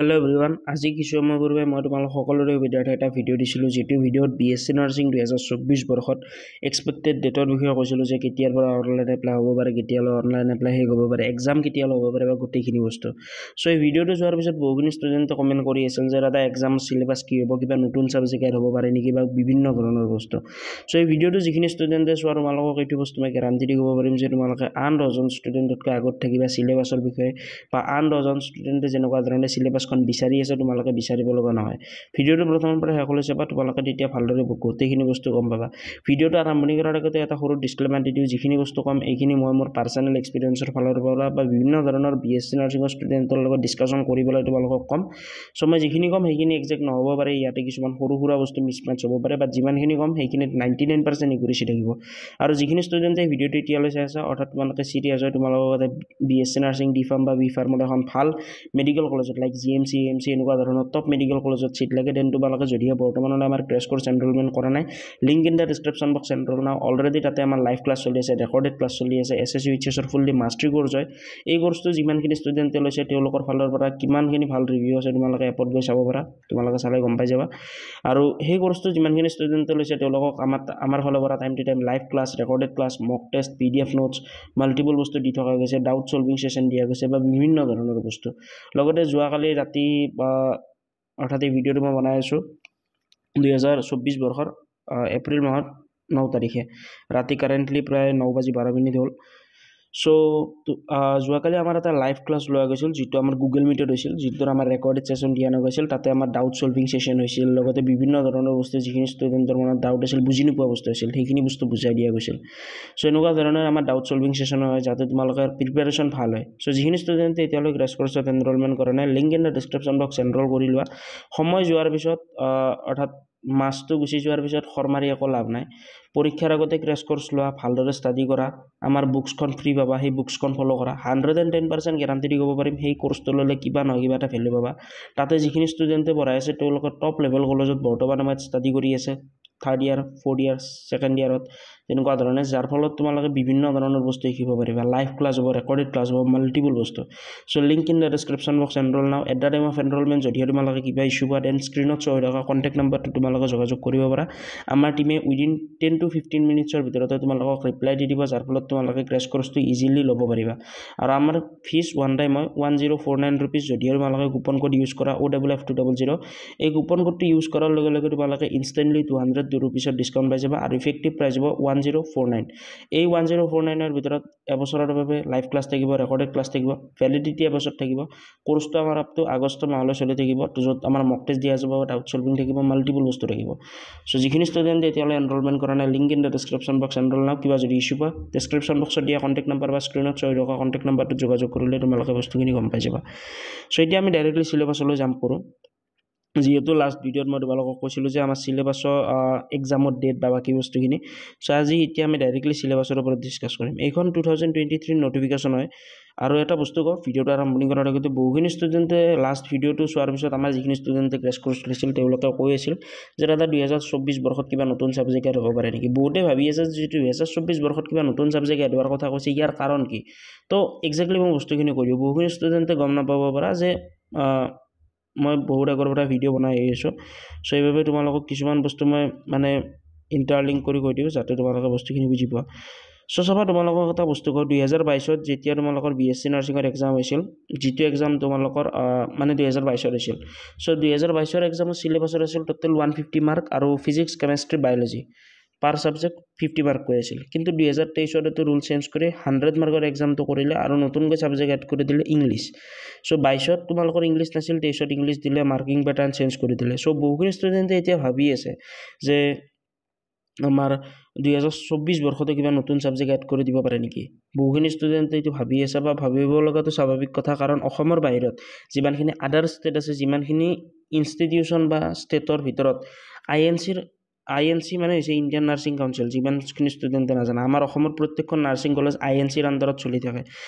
Hello everyone, আজি কিছু সময় পূৰ্বে মই তোমালোক সকলোৰে সুবিধাৰ্থে এটা ভিডিঅ' দিছিলোঁ যিটো ভিডিঅ'ত BSc নাৰ্ছিং 2024 বৰ্ষত এক্সপেক্টেড ডেটৰ বিষয়ে কৈছিলোঁ যে কেতিয়াৰ পৰা অনলাইন এপ্লাই হ'ব পাৰে, কেতিয়ালৈ অনলাইন এপ্লাই শেষ হ'ব পাৰে, এক্সাম কেতিয়ালৈ হ'ব পাৰে বা গোটেইখিনি বস্তু। চ' এই ভিডিঅ'টো চোৱাৰ পিছত বহুখিনি ষ্টুডেণ্টে কমেণ্ট কৰি আছিল যে দাদা এক্সাম চিলেবাছ কি হ'ব, কিবা নতুন ছাবজেক্ট এড হ'ব পাৰে নেকি বা বিভিন্ন ধৰণৰ বস্তু। চ' এই ভিডিঅ'টো যিখিনি ষ্টুডেণ্টে চোৱা তোমালোকক এইটো বস্তু মই গেৰাণ্টি দি ক'ব পাৰিম যে তোমালোকে আন 10জন ষ্টুডেণ্টতকৈ আগত থাকিবা চিলেবাছৰ বিষয়ে বা আন 10জন ষ্টুডেণ্টে যেনেকুৱা ধৰণে চিলেবাছখন বিচাৰি আছে তোমালোকে বিচাৰিব লগা নহয়। ভিডিঅ'টো প্ৰথমৰ পৰা শেষলৈ চাবা, তোমালোকে তেতিয়া ভালদৰে গোটেইখিনি বস্তু গম পাবা। ভিডিঅ'টো আৰম্ভণি কৰাৰ আগতে এটা সৰু ডিছক্লেমাৰ দি দিওঁ, যিখিনি বস্তু কম এইখিনি মই মোৰ পাৰ্চনেল এক্সপিৰিয়েঞ্চৰ ফালৰ পৰা বা বিভিন্ন ধৰণৰ BSc নাৰ্ছিঙৰ ষ্টুডেণ্টৰ লগত ডিছকাশ্যন কৰিবলৈ তোমালোকক ক'ম। চ' মই যিখিনি ক'ম সেইখিনি একজেক্ট নহ'ব পাৰে, ইয়াতে কিছুমান সৰু সুৰা বস্তু মিছমেটচ হ'ব পাৰে, বাট যিমানখিনি ক'ম সেইখিনিত 99% একুৰেচি থাকিব। আৰু যিখিনি ষ্টুডেণ্টে ভিডিঅ'টো এতিয়ালৈ চাই আছে, অৰ্থাৎ তোমালোকে চিৰিয়াছ হয়, তোমালোকৰ BSc নাৰ্ছিং ডি ফাৰ্ম বা বি ফাৰ্মত এখন ভাল মেডিকেল কলেজত লাইক GMC AMC এনেকুৱা ধৰণৰ টপ মেডিকেল কলেজত চিট লাগে, দেন তোমালোকে যদিহে বৰ্তমানলৈ আমাৰ ক্ৰেছ কৰ্চ এনৰলমেণ্ট কৰা নাই, link in the description box enrol now. Already তাতে আমাৰ লাইভ ক্লাছ চলি আছে, ৰেকৰ্ডেড ক্লাছ চলি আছে, SSC HSৰ ফুল্লি মাষ্টাৰী কৰ্চ হয়। এই কৰ্চটো যিমানখিনি ষ্টুডেণ্টে লৈছে তেওঁলোকৰ ফালৰ পৰা কিমানখিনি ভাল ৰিভিউ আছে তোমালোকে এপত গৈ চাব পাৰা, তোমালোকে চালে গম পাই যাবা। আৰু সেই কৰ্চটো যিমানখিনি ষ্টুডেণ্টে লৈছে তেওঁলোকক আমাৰ ফালৰ পৰা time to time live class, recorded class, mock test, PDF notes, multiple বস্তু দি থকা গৈছে, ডাউট চলভিং ছেশ্যন দিয়া গৈছে বা বিভিন্ন ধৰণৰ বস্তু। লগতে যোৱাকালি ৰাতি বা অৰ্থাৎ এই ভিডিঅ'টো মই বনাই আছোঁ 2024 বৰ্ষৰ এপ্ৰিল মাহৰ 9 তাৰিখে ৰাতি কাৰেণ্টলি প্ৰায় 9:12 হ'ল। চ' যোৱাকালি আমাৰ এটা লাইভ ক্লাছ লোৱা গৈছিল, যিটো আমাৰ গুগল মিটত হৈছিল, যিটো আমাৰ ৰেকৰ্ডেড ছেশ্যন দিয়া নগৈছিল। তাতে আমাৰ ডাউট চলভিং ছেশ্যন হৈছিল, লগতে বিভিন্ন ধৰণৰ বস্তু যিখিনি ষ্টুডেণ্টৰ মনত ডাউট আছিল, বুজি নোপোৱা বস্তু আছিল, সেইখিনি বস্তু বুজাই দিয়া গৈছিল। চ' এনেকুৱা ধৰণৰ আমাৰ ডাউট চলভিং ছেশ্যন হয় যাতে তোমালোকৰ প্ৰিপেৰেশ্যন ভাল হয়। চ' যিখিনি ষ্টুডেণ্টে এতিয়ালৈ ক্ৰেছ কৰ্চত এনৰলমেণ্ট কৰা নাই, link in the description box enrol কৰি লোৱা। সময় যোৱাৰ পিছত অৰ্থাৎ মাছটো গুচি যোৱাৰ পিছত খৰ মাৰি একো লাভ নাই। পৰীক্ষাৰ আগতে ক্ৰেছ কৰ্চ লোৱা, ভালদৰে ষ্টাডি কৰা, আমাৰ বুকছখন ফ্ৰী পাবা, সেই বুকছখন ফ'ল' কৰা। 110% গেৰাণ্টি দি ক'ব পাৰিম সেই কৰ্চটো ল'লে কিবা নহয় কিবা এটা ভেলু পাবা। তাতে যিখিনি ষ্টুডেণ্টে পঢ়াই আছে তেওঁলোকৰ টপ লেভেল কলেজত বৰ্তমান সময়ত ষ্টাডি কৰি আছে, 3rd ইয়াৰ 4th ইয়াৰ 2nd ইয়াৰত, তেনেকুৱা ধৰণে, যাৰ ফলত তোমালোকে বিভিন্ন ধৰণৰ বস্তু শিকিব পাৰিবা। লাইভ ক্লাছ হ'ব, ৰেকৰ্ডেড ক্লাছ হ'ব, মাল্টিপল বস্তু। So' link in the description box enrol now. At the time of enrolment যদিহে তোমালোকে কিবা ইছ্যু পোৱা, দেন স্ক্ৰীণত শ্ব' হৈ থকা কণ্টেক্ট নাম্বাৰটো তোমালোকে যোগাযোগ কৰিব পাৰা। আমাৰ টিমে উইদিন 10 to 15 মিনিটছৰ ভিতৰতে তোমালোকক ৰিপ্লাই দি দিব, যাৰ ফলত তোমালোকে ক্ৰেছ কৰ্চটো ইজিলি ল'ব পাৰিবা। আৰু আমাৰ ফিজ ওৱান টাইম হয় 1049 ৰুপিজ। যদিহে তোমালোকে কুপন কোড ইউজ কৰা OFF200, এই কুপন কোডটো ইউজ কৰাৰ লগে লগে তোমালোকে ইনষ্টেণ্টলি 200 ৰুপিছৰ ডিছকাউণ্ট পাই যাবা আৰু ইফেক্টিভ প্ৰাইচ হ'ব 1049। এই 1049ৰ ভিতৰত এবছৰৰ বাবে লাইভ ক্লাছ থাকিব, ৰেকৰ্ডেড ক্লাছ থাকিব, ভেলিডিটি এবছৰ থাকিব। কৰ্চটো আমাৰ আপ টু আগষ্ট মাহলৈ চলি থাকিব, য'ত আমাৰ মক টেষ্ট দিয়া যাব, ডাউট চলভিং থাকিব, মাল্টিপল বস্তু থাকিব। চ' যিখিনি ষ্টুডেণ্টে এতিয়ালৈ এনৰলমেণ্ট কৰা নাই, link in the description box enrol now. কিবা যদি ইছ্যু পোৱা, ডিছক্ৰিপশ্যন বক্সত দিয়া কণ্টেক্ট নাম্বাৰ বা স্ক্ৰীণত শ্ব' হৈ থকা কণ্টেক্ট নাম্বাৰটোত যোগাযোগ কৰিলে তোমালোকে বস্তুখিনি গম পাই যাবা। চ' এতিয়া আমি ডাইৰেক্টলি চিলেবাছলৈ জাম্প কৰোঁ। যিহেতু লাষ্ট ভিডিঅ'ত মই তোমালোকক কৈছিলোঁ যে আমাৰ চিলেবাছৰ এক্সামৰ ডেট বা বাকী বস্তুখিনি। চ' এতিয়া আমি ডাইৰেক্টলি চিলেবাছৰ ওপৰত ডিছকাছ কৰিম। এইখন 2023 নটিফিকেশ্যন হয়। আৰু এটা বস্তু কওঁ, ভিডিঅ'টো আৰম্ভণি কৰাৰ আগতে বহুখিনি ষ্টুডেণ্টে লাষ্ট ভিডিঅ'টো চোৱাৰ পিছত আমাৰ যিখিনি ষ্টুডেণ্টে ক্ৰেছ কৰ্চ লৈছিল তেওঁলোকে কৈ আছিল যে দাদা 2024 বৰ্ষত কিবা নতুন ছাবজেক্ট এড হ'ব পাৰে নেকি। বহুতে ভাবি আছে যে 2024 বৰ্ষত কিবা নতুন ছাবজেক্ট এড হোৱাৰ কথা কৈছে, ইয়াৰ কাৰণ কি। তো একজেক্টলি মই বস্তুখিনি কৈ দিওঁ। বহুখিনি ষ্টুডেণ্টে গম নাপাব পাৰা যে মই বহুত আগৰ পৰা ভিডিঅ' বনাই আহি আছোঁ। চ' সেইবাবে তোমালোকক কিছুমান বস্তু মই মানে ইণ্টাৰলিংক কৰি কৈ দিওঁ যাতে তোমালোকে বস্তুখিনি বুজি পোৱা। চ' চাবা, তোমালোকক এটা বস্তু কওঁ, 2022ত যেতিয়া তোমালোকৰ BSc নাৰ্ছিঙৰ এক্সাম হৈছিল, যিটো এক্সাম তোমালোকৰ 2022ত হৈছিল। চ' 2022ৰ এক্সামৰ চিলেবাছৰ আছিল টোটেল 150 মাৰ্ক আৰু ফিজিক্স, কেমেষ্ট্ৰি, বায়'লজি পাৰ ছাবজেক্ট 50 মাৰ্ক কৈ আছিল। কিন্তু 2023ত এইটো ৰুল চেঞ্জ কৰি 100 মাৰ্কৰ এক্সামটো কৰিলে আৰু নতুনকৈ ছাবজেক্ট এড কৰি দিলে ইংলিছ। চ' 22ত তোমালোকৰ ইংলিছ নাছিল, 23ত ইংলিছ দিলে, মাৰ্কিং পেটাৰ্ণ চেঞ্জ কৰি দিলে। চ' বহুখিনি ষ্টুডেণ্টে এতিয়া ভাবি আছে যে আমাৰ 2024 বৰ্ষতে কিবা নতুন ছাবজেক্ট এড কৰি দিব পাৰে নেকি। বহুখিনি ষ্টুডেণ্টে এইটো ভাবি আছে বা ভাবিব লগাটো স্বাভাৱিক কথা, কাৰণ অসমৰ বাহিৰত যিমানখিনি আদাৰ ষ্টেট আছে, যিমানখিনি ইনষ্টিটিউশ্যন বা ষ্টেটৰ ভিতৰত INC মানে হৈছে ইণ্ডিয়ান নাৰ্ছিং কাউন্সিল। যিমানখিনি ষ্টুডেণ্টে নাজানে, আমাৰ অসমৰ প্ৰত্যেকখন নাৰ্ছিং কলেজ INCৰ আণ্ডাৰত চলি থাকে।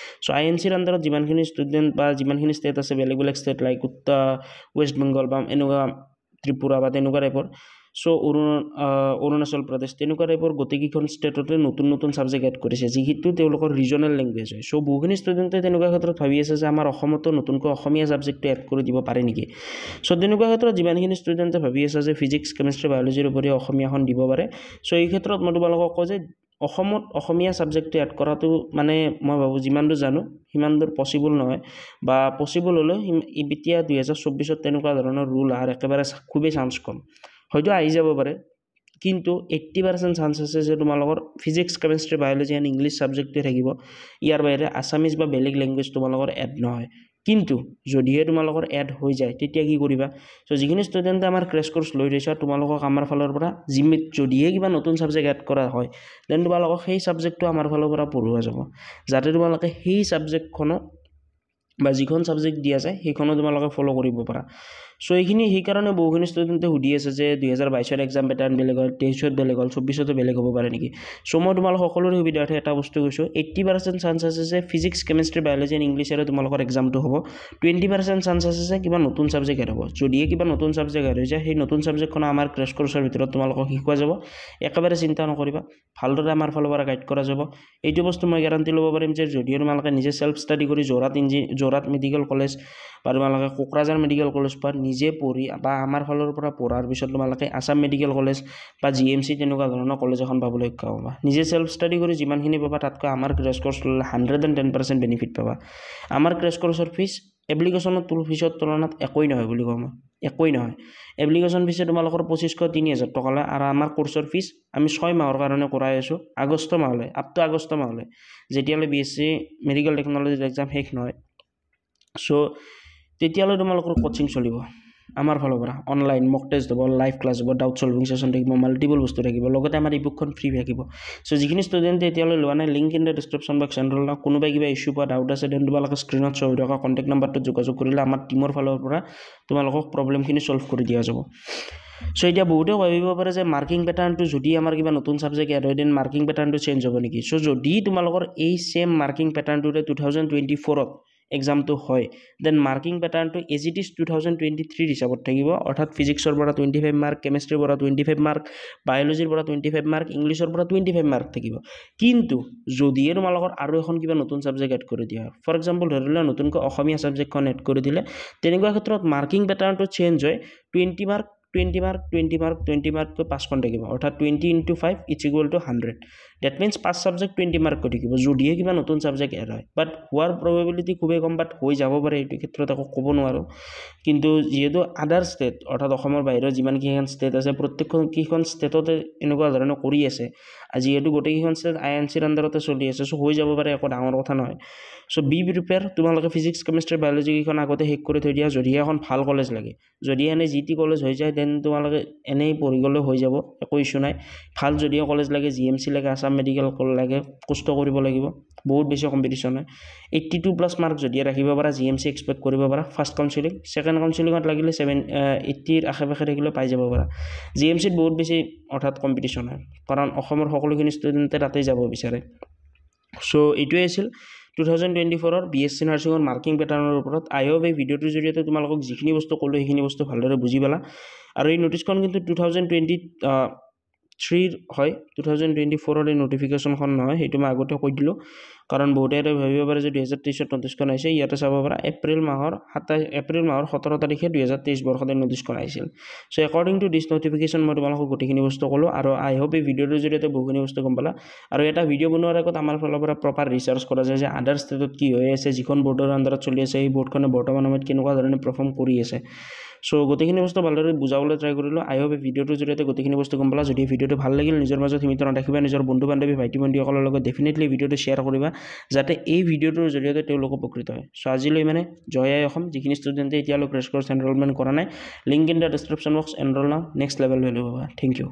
চ' INCৰ আণ্ডাৰত যিমানখিনি ষ্টুডেণ্ট বা যিমানখিনি ষ্টেট আছে, বেলেগ বেলেগ ষ্টেট লাইক ৱেষ্ট বেংগল বা এনেকুৱা ত্ৰিপুৰা বা তেনেকুৱা টাইপৰ, চ' অৰুণাচল প্ৰদেশ তেনেকুৱা টাইপৰ গোটেইকেইখন ষ্টেটতে নতুন নতুন ছাবজেক্ট এড কৰিছে যিটো তেওঁলোকৰ ৰিজনেল লেংগুৱেজ হয়। চ' বহুখিনি ষ্টুডেণ্টে তেনেকুৱা ক্ষেত্ৰত ভাবি আছে যে আমাৰ অসমতো নতুনকৈ অসমীয়া ছাবজেক্টটো এড কৰি দিব পাৰে নেকি। চ' তেনেকুৱা ক্ষেত্ৰত যিমানখিনি ষ্টুডেণ্টে ভাবি আছে যে ফিজিক্স কেমেষ্ট্ৰি বায়'লজিৰ উপৰিও অসমীয়াখন দিব পাৰে, চ' এই ক্ষেত্ৰত মই তোমালোকক কওঁ যে অসমত অসমীয়া ছাবজেক্টটো এড কৰাটো মানে মই ভাবোঁ যিমান দূৰ জানো সিমান দূৰ পচিবল নহয়, বা পচিবল হ'লেও এতিয়া 2024 তেনেকুৱা ধৰণৰ ৰুল অহাৰ একেবাৰে খুবেই চান্স কম। হয়তো আহি যাব পাৰে, কিন্তু 80% চান্স আছে যে তোমালোকৰ physics chemistry biology and English ছাবজেক্টটোৱে থাকিব, ইয়াৰ বাহিৰে আছামিজ বা বেলেগ লেংগুৱেজ তোমালোকৰ এড নহয়। কিন্তু যদিহে তোমালোকৰ এড হৈ যায় তেতিয়া কি কৰিবা। চ' যিখিনি ষ্টুডেণ্টে আমাৰ ক্ৰেছ কৰ্চ লৈ থৈছা তোমালোকক আমাৰ ফালৰ পৰা যদিহে কিবা নতুন ছাবজেক্ট এড কৰা হয় দেন তোমালোকক সেই ছাবজেক্টটো আমাৰ ফালৰ পৰা পঢ়োৱা যাব, যাতে তোমালোকে সেই ছাবজেক্টখনক বা যিখন ছাবজেক্ট দিয়া যায় সেইখনো তোমালোকে ফ'ল' কৰিব পাৰা। চ' এইখিনি সেইকাৰণে বহুখিনি ষ্টুডেণ্টে সুধি আছে যে 2022 এক্সাম পেটাৰ্ণ বেলেগ হ'ল, 23 বেলেগ হ'ল, 24 বেলেগ হ'ব পাৰে নেকি। চ' মই তোমালোক সকলোৰে সুবিধাৰ্থে এটা বস্তু কৈছোঁ, 80% চান্স আছে যে ফিজিক্স কেমেষ্ট্ৰি বায়'লজি এণ্ড ইংলিছেৰে তোমালোকৰ এক্সামটো হ'ব, 20% চান্স আছে যে কিবা নতুন ছাবজেক্ট এড হ'ব। যদিহে কিবা নতুন ছাবজেক্ট এড হৈ যায় সেই নতুন ছাবজেক্টখন আমাৰ ক্ৰেছ কৰ্চৰ ভিতৰত তোমালোকক শিকোৱা যাব, একেবাৰে চিন্তা নকৰিবা, ভালদৰে আমাৰ ফালৰ পৰা গাইড কৰা যাব। এইটো বস্তু মই গেৰাণ্টি ল'ব পাৰিম যে যদিও তোমালোকে নিজে ছেল্ফ ষ্টাডি কৰি যোৰহাট মেডিকেল কলেজ বা তোমালোকে কোকৰাঝাৰ মেডিকেল কলেজ বা নিজে পঢ়ি বা আমাৰ ফালৰ পৰা পঢ়াৰ পিছত তোমালোকে আছাম মেডিকেল কলেজ বা GMC তেনেকুৱা ধৰণৰ কলেজ এখন পাবলৈ সক্ষম হ'বা। নিজে ছেল্ফ ষ্টাডি কৰি যিমানখিনি পাবা তাতকৈ আমাৰ ক্ৰেছ কৰ্চ ল'লে 110% বেনিফিট পাবা। আমাৰ ক্ৰেছ কৰ্চৰ ফিজ এপ্লিকেশ্যনৰ ফিজৰ তুলনাত একোৱেই নহয় বুলি কওঁ মই, একোৱেই নহয়। এপ্লিকেশ্যন ফিজে তোমালোকৰ 2500-3000 টকা লয়, আৰু আমাৰ কোৰ্চৰ ফিজ আমি 6 মাহৰ কাৰণে কৰাই আছোঁ, আগষ্ট মাহলৈ, আপ টু আগষ্ট মাহলৈ, যেতিয়ালৈ BSc মেডিকেল টেকন'লজিৰ এক্সাম শেষ নহয়। চ' তেতিয়ালৈ তোমালোকৰ কোচিং চলিব আমাৰ ফালৰ পৰা, অনলাইন মক টেষ্ট হ'ব, লাইভ ক্লাছ হ'ব, ডাউট চলভিং ছেশ্যন থাকিব, মাল্টিপল বস্তু থাকিব, লগতে আমাৰ ইবুকখন ফ্ৰী থাকিব। চ' যিখিনি ষ্টুডেণ্টে এতিয়ালৈ লোৱা নাই, link in the description box enrol নাও। কোনোবাই কিবা ইছ্যু বা ডাউট আছে দেন তোমালোকে স্ক্ৰীণত শ্ব' হৈ থকা কণ্টেক্ট নাম্বাৰটোত যোগাযোগ কৰিলে আমাৰ টীমৰ ফালৰ পৰা তোমালোকক প্ৰব্লেমখিনি ছল্ভ কৰি দিয়া যাব। চ' এতিয়া বহুতেও ভাবিব পাৰে যে মাৰ্কিং পেটাৰ্ণটো যদি আমাৰ কিবা নতুন ছাবজেক্ট এড হয় দেন মাৰ্কিং পেটাৰ্ণটো চেঞ্জ হ'ব নেকি। চ' যদি তোমালোকৰ এই ছেম মাৰ্কিং পেটাৰ্ণটোৰে 2024ত এক্সামটো হয় দেন মাৰ্কিং পেটাৰ্ণটো এজ ইট ইজ 2023 হিচাপত থাকিব, অৰ্থাৎ ফিজিক্সৰ পৰা 25 মাৰ্ক, কেমেষ্ট্ৰিৰ পৰা 25 মাৰ্ক, বায়'লজিৰ পৰা 25 মাৰ্ক, ইংলিছৰ পৰা 25 মাৰ্ক থাকিব। কিন্তু যদিহে তোমালোকৰ আৰু এখন কিবা নতুন ছাবজেক্ট এড কৰি দিয়া হয়, ফৰ এক্সাম্পল ধৰি লোৱা নতুনকৈ অসমীয়া ছাবজেক্টখন এড কৰি দিলে, তেনেকুৱা ক্ষেত্ৰত মাৰ্কিং পেটাৰ্ণটো চেঞ্জ হয়, 20 মাৰ্ক 20 মাৰ্ক 20 মাৰ্ক 20 মাৰ্ককৈ 5খন থাকিব, অৰ্থাৎ 20 × 5 = 100। ডেট মিনছ 5 ছাবজেক্ট 20 মাৰ্ককৈ থাকিব যদিহে কিবা নতুন ছাবজেক্ট এড হয়। বাট হোৱাৰ প্ৰবেবিলিটি খুবেই কম, বাট হৈ যাব পাৰে, এইটো ক্ষেত্ৰত একো ক'ব নোৱাৰোঁ। কিন্তু যিহেতু আদাৰ ষ্টেট অৰ্থাৎ অসমৰ বাহিৰৰ যিমানকেইখন ষ্টেট আছে প্ৰত্যেককেইখন ষ্টেটতে এনেকুৱা ধৰণৰ কৰি আছে, যিহেতু গোটেইকেইখন ষ্টেট INCৰ আণ্ডাৰতে চলি আছে, চ' হৈ যাব পাৰে, একো ডাঙৰ কথা নহয়। চ' বি প্ৰিপেয়াৰ, তোমালোকে ফিজিক্স কেমেষ্ট্ৰি বায়'লজিকেইখন আগতে শেষ কৰি থৈ দিয়া, যদিহে এখন ভাল কলেজ লাগে, যদি এনে GT কলেজ হৈ যায় দেন তোমালোকে এনেই পঢ়ি গ'লে হৈ যাব, একো ইছ্যু নাই। ভাল যদিও কলেজ লাগে, GMC লাগে, আছাম মেডিকেল লাগে, কষ্ট কৰিব লাগিব, বহুত বেছি কম্পিটিশ্যন হয়। 82+ মাৰ্ক যদিহে ৰাখিব পাৰা GMC এক্সপেক্ট কৰিব পাৰা। ফাৰ্ষ্ট কাউন্সিলিং, ছেকেণ্ড কাউন্সিলিঙত লাগিলে 80ৰ আশে-পাশে থাকিলে পাই যাব পাৰা। GMCত বহুত বেছি অৰ্থাৎ কম্পিটিশ্যন হয়, কাৰণ অসমৰ সকলোখিনি ষ্টুডেণ্টে তাতেই যাব বিচাৰে। চ' এইটোৱে আছিল 2024ৰ BSc নাৰ্ছিঙৰ মাৰ্কিং পেটাৰ্ণৰ ওপৰত। আই হোপ এই ভিডিঅ'টোৰ জৰিয়তে তোমালোকক যিখিনি বস্তু ক'লোঁ সেইখিনি বস্তু ভালদৰে বুজি পালা। আৰু এই নটিছখন কিন্তু 2023 হয়, 2024ৰ এই নটিফিকেশ্যনখন নহয়, সেইটো মই আগতে কৈ দিলোঁ, কাৰণ বহুতে ভাবিব পাৰে যে 2023ত নটিছখন আহিছে। ইয়াতে চাব পাৰা এপ্ৰিল মাহৰ 17 তাৰিখে 2023 বৰ্ষত এই নটিছখন আহিছিল। চ' একৰ্ডিং টু দিছ নটিফিকেশ্যন মই তোমালোকক গোটেইখিনি বস্তু ক'লোঁ, আৰু আই হোপ এই ভিডিঅ'টোৰ জৰিয়তে বহুখিনি বস্তু গম পালা। আৰু এটা ভিডিঅ' বনোৱাৰ আগত আমাৰ ফালৰ পৰা প্ৰপাৰ ৰিচাৰ্চ কৰা যায় যে আদাৰ ষ্টেটত কি হৈ আছে, যিখন বৰ্ডৰ আণ্ডাৰত চলি আছে সেই বৰ্ডখনে বৰ্তমান সময়ত কেনেকুৱা ধৰণে পাৰফৰ্ম কৰি আছে। চ' গোটেইখিনি বস্তু ভালদৰে বুজাবলৈ ট্ৰাই কৰিলোঁ। আই হোপ এই ভিডিঅ'টোৰ জৰিয়তে গোটেইখিনি বস্তু গম পালা। যদি ভিডিঅ'টো ভাল লাগিল নিজৰ মাজত সীমিত নাথাকিবা, নিজৰ বন্ধু বান্ধৱী ভাইটি ভণ্টিসকলৰ লগত ডেফিনেটলি ভিডিঅ'টো শ্বেয়াৰ কৰিবা, যাতে এই ভিডিঅ'টোৰ জৰিয়তে তেওঁলোক উপকৃত হয়। চ' আজিলৈ মানে জয় আই অসম। যিখিনি ষ্টুডেণ্টে এতিয়ালৈ ক্ৰেছ কৰ্চ এনৰলমেণ্ট কৰা নাই, link in the description box, enrol now, next level value পাবা। Thank U.